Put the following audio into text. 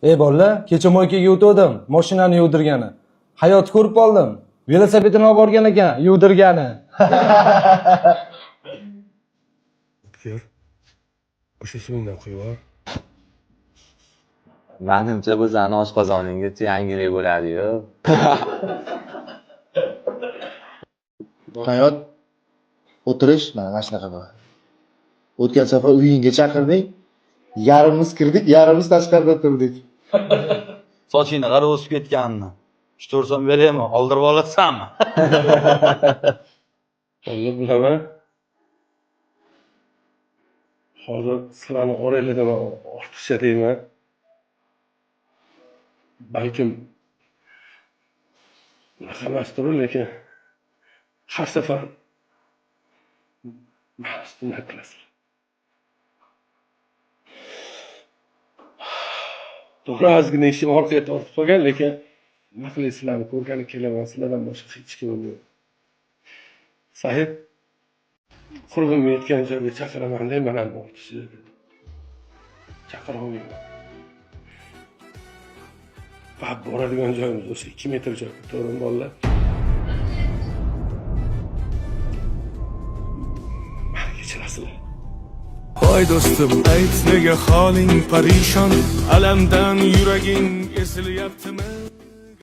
Ey bolalar, kecha moykaga o'tdim, mashinani yuvdirgani. Hayot ko'rib qoldim. Velosipedini olib borgan ekan, yuvdirgani. Kel. O'sha suvingdan quyib ol. Menimcha bu zani oshqozoningizcha yangilik bo'ladi-yu. Hayot o'tirish mana shunaqa bo'ladi. O'tgan safar uyingga chaqirding, yarimiz kirdik, yarimiz tashqarida turdik. Sochingni qara o'sib ketganini. 3-4 so'm beraymi? Oldirib olasanmi? Hozir bilaman. Hozir sizlarni oranglardan ortiqcha deyman. Balkim unaqa emasdir, lekin har safar mahsuni qilasizlar. To'g'ri ozgina ishim orqaga tortib qolgan, lekin nima qilay, sizlarni ko'rgani kelaman, sizlardan boshqa hech kimim yo'q. Sahib, qurbim yetgan joyga chaqiraman deyman, ham ortiqcha chaqira olmayman. Va boradigan joyimiz o'sha 2 metr joy, to'g'rimi bolalar? Meni kechirasizlar. Voy do'stim, ayt nega holing parishon, alamdan yuraging esilyaptimi?